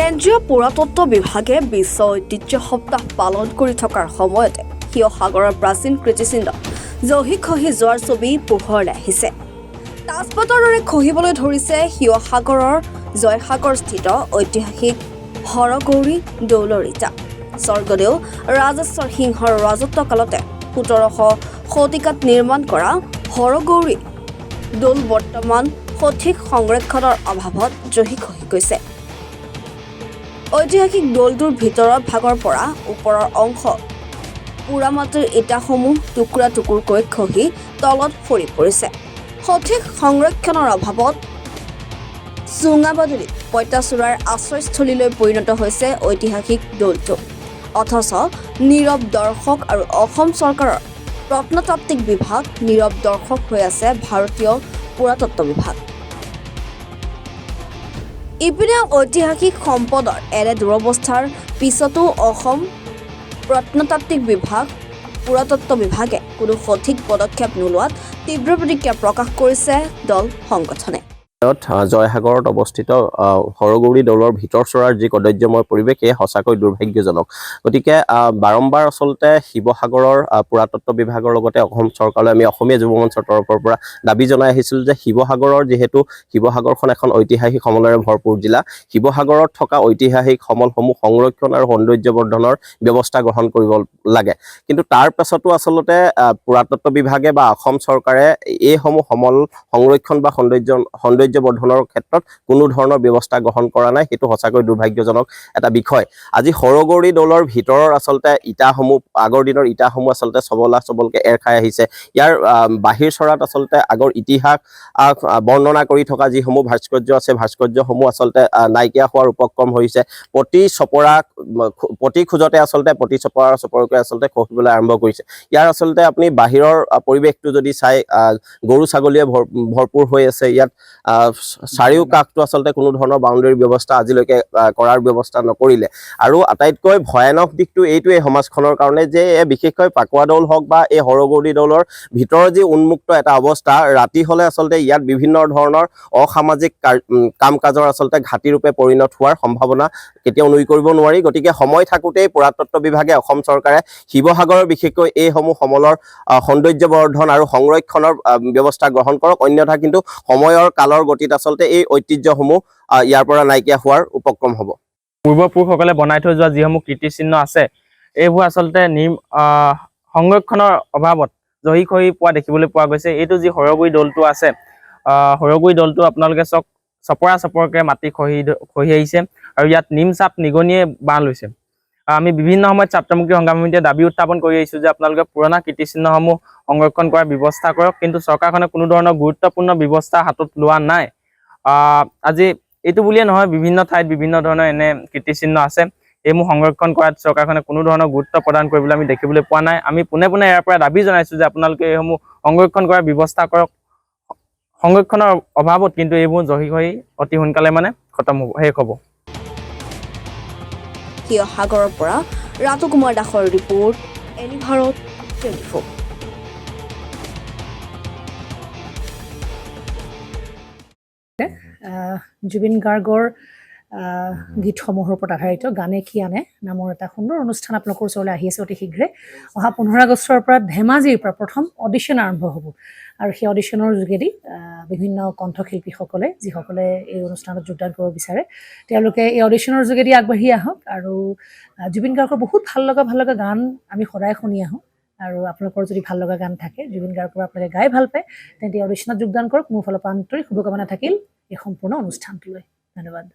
কেন্দ্ৰীয় পুৰাতত্ব বিভাগে বিশ্ব ঐতিহ্য সপ্তাহ পালন কৰি থকাৰ সময়তে শিৱসাগৰৰ প্ৰাচীন কীৰ্তিচিহ্ন জহি খহি যোৱাৰ ছবি পোহৰলৈ আহিছে। তাজপাতৰ দৰে খহিবলৈ ধৰিছে শিৱসাগৰৰ জয়সাগৰস্থিত ঐতিহাসিক হৰগৌৰী দৌলৰ ইটা। স্বৰ্গদেউ ৰাজেশ্বৰ সিংহৰ ৰাজত্বকালতে ১৭০০ শতিকাত নিৰ্মাণ কৰা হৰগৌৰী দৌল বৰ্তমান সঠিক সংৰক্ষণৰ অভাৱত জহি খহি গৈছে। ঐতিহাসিক দৌলটোৰ ভিতৰৰ ভাগৰ পৰা ওপৰৰ অংশ পোৰা মাটিৰ ইটাসমূহ টুকুৰা টুকুৰকৈ খহি তলত সৰি পৰিছে। সঠিক সংৰক্ষণৰ অভাৱত চুঙাবাদুলি পঁইতাচোৰাৰ আশ্ৰয়স্থলীলৈ পৰিণত হৈছে ঐতিহাসিক দৌলটো। অথচ নীৰৱ দৰ্শক আৰু অসম চৰকাৰৰ প্ৰত্নতাত্ত্বিক বিভাগ, নীৰৱ দৰ্শক হৈ আছে ভাৰতীয় পুৰাতত্ব বিভাগ। ইপিনে ঐতিহাসিক সম্পদৰ এনে দুৰৱস্থাৰ পিছতো অসম প্ৰত্নতাত্ত্বিক বিভাগ, পুৰাতত্ব বিভাগে কোনো সঠিক পদক্ষেপ নোলোৱাত তীব্ৰ প্ৰতিক্ৰিয়া প্ৰকাশ কৰিছে দল সংগঠনে। জয়সাগৰত অৱস্থিত হৰগৌৰী দৌলৰ ভিতৰচৰাৰ যি কদৰ্যময় পৰিৱেশ, সেয়ে সঁচাকৈ দুৰ্ভাগ্যজনক। গতিকে বাৰম্বাৰ আচলতে শিৱসাগৰৰ পুৰাতত্ব বিভাগৰ লগতে অসম চৰকাৰলৈ আমি অসমীয়া যুৱ মঞ্চৰ তৰফৰ পৰা দাবী জনাই আহিছিলোঁ যে শিৱসাগৰৰ যিহেতু শিৱসাগৰখন এখন ঐতিহাসিক সমলেৰে ভৰপূৰ জিলা, শিৱসাগৰত থকা ঐতিহাসিক সমলসমূহ সংৰক্ষণ আৰু সৌন্দৰ্যবৰ্ধনৰ ব্যৱস্থা গ্ৰহণ কৰিব লাগে। কিন্তু তাৰ পাছতো আচলতে পুৰাতত্ব বিভাগে বা অসম চৰকাৰে এইসমূহ সমল সংৰক্ষণ বা সৌন্দৰ্যবৰ্ধনৰ ক্ষেত্ৰত কোনো ধৰণৰ ব্যৱস্থা গ্ৰহণ কৰা নাই। সেইটো সঁচাকৈ দুৰ্ভাগ্যজনক এটা বিষয়। আজি হৰগৌৰী দৌলৰ ভিতৰৰ আচলতে ইটাসমূহ, আগৰ দিনৰ ইটাসমূহ আচলতে চবলকে এৰ খাই আহিছে। ইয়াৰ বাহিৰ চৰাত আচলতে আগৰ ইতিহাস বৰ্ণনা কৰি থকা যিসমূহ ভাস্কৰ্য আছে, ভাস্কৰ্যসমূহ আচলতে নাইকিয়া হোৱাৰ উপক্ৰম হৈছে। প্ৰতি খোজতে আচলতে প্ৰতি চপৰাকৈ আচলতে খহিবলৈ আৰম্ভ কৰিছে। ইয়াৰ আচলতে আপুনি বাহিৰৰ পৰিৱেশটো যদি চাই, গৰু ছাগলীয়ে ভৰপূৰ হৈ আছে। ইয়াত চাৰিও কাষটো আচলতে কোনো ধৰণৰ বাউণ্ডেৰী ব্যৱস্থা আজিলৈকে কৰাৰ ব্যৱস্থা নকৰিলে। আৰু আটাইতকৈ ভয়ানক দিশটো এইটোৱেই সমাজখনৰ কাৰণে যে বিশেষকৈ পাকুৱা দৌল হওক বা এই হৰগৌৰী দৌলৰ ভিতৰৰ যি উন্মুক্ত এটা অৱস্থা, ৰাতি হ'লে আচলতে ইয়াত বিভিন্ন ধৰণৰ অসামাজিক কাম কাজৰ আচলতে ঘাটিৰূপে পৰিণত হোৱাৰ সম্ভাৱনা কেতিয়াও নুই কৰিব নোৱাৰি। গতিকে সময় থাকোঁতেই পুৰাতত্ব বিভাগে, অসম চৰকাৰে শিৱসাগৰৰ বিশেষকৈ এইসমূহ সমলৰ সৌন্দৰ্যবৰ্ধন আৰু সংৰক্ষণৰ ব্যৱস্থা গ্ৰহণ কৰক। অন্যথা কিন্তু সময়ৰ কালৰ গতিত আচলতে এই ঐতিহ্যসমূহ ইয়াৰ পৰা নাইকিয়া হোৱাৰ উপক্ৰম হ'ব। পূৰ্বপুৰুষসকলে বনাই থৈ যোৱা যিসমূহ কীৰ্তিচিহ্ন আছে, এইবোৰ আচলতে সংৰক্ষণৰ অভাৱত জহি খহি পোৱা দেখিবলৈ পোৱা গৈছে। এইটো যি হৰগৌৰী দৌলটো আছে, হৰগৌৰী দৌলটো আপোনালোকে চাওক, চপৰকে মাটি খহি আহিছে আৰু ইয়াত নিমচাপ নিগনিয়ে বাঁহ লৈছে। আমি বিভিন্ন সময়ত ছাত্ৰমুক্তি সংগ্ৰাম সমিতিয়ে দাবী উত্থাপন কৰি আহিছোঁ যে আপোনালোকে পুৰণা কীৰ্তিচিহ্নসমূহ সংৰক্ষণ কৰাৰ ব্যৱস্থা কৰক, কিন্তু চৰকাৰখনে কোনো ধৰণৰ গুৰুত্বপূৰ্ণ ব্যৱস্থা হাতত লোৱা নাই। আজি এইটো বুলিয়ে নহয়, বিভিন্ন ঠাইত বিভিন্ন ধৰণৰ এনে কীৰ্তিচিহ্ন আছে, এইসমূহ সংৰক্ষণ কৰাত চৰকাৰখনে কোনো ধৰণৰ গুৰুত্ব প্ৰদান কৰিবলৈ আমি দেখিবলৈ পোৱা নাই। আমি পোনে ইয়াৰ পৰা দাবী জনাইছোঁ যে আপোনালোকে এইসমূহ সংৰক্ষণ কৰাৰ ব্যৱস্থা কৰক। সংৰক্ষণৰ অভাৱত কিন্তু এইবোৰ জহি খহি অতি সোনকালে শেষ হ'ব। শিৱসাগৰৰ পৰা ৰাতু কুমাৰ দাসৰ ৰিপৰ্ট, এনি ভাৰত 24। জুবিন গাৰ্গৰ গীতসমূহৰ ওপৰত আধাৰিত গানে কি আনে নামৰ এটা সুন্দৰ অনুষ্ঠান আপোনালোকৰ ওচৰলৈ আহি আছে অতি শীঘ্ৰে। অহা 15 আগষ্টৰ পৰা ধেমাজিৰ পৰা প্ৰথম অডিশ্যন আৰম্ভ হ'ব আৰু সেই অডিশ্যনৰ যোগেদি বিভিন্ন কণ্ঠশিল্পীসকলে, যিসকলে এই অনুষ্ঠানত যোগদান কৰিব বিচাৰে, তেওঁলোকে এই অডিশ্যনৰ যোগেদি আগবাঢ়ি আহক। আৰু জুবিন গাৰ্গৰ বহুত ভাল লগা গান আমি সদায় শুনি আহোঁ। আৰু আপোনালোকৰ যদি ভাল লগা গান থাকে, জুবিন গাৰ্গৰ আপোনালোকে গাই ভাল পায়, তেন্তে অডিশ্যনত যোগদান কৰক। মোৰ ফালৰ পৰা আন্তৰিক শুভকামনা থাকিল এই সম্পূৰ্ণ অনুষ্ঠানটোলৈ। ধন্যবাদ।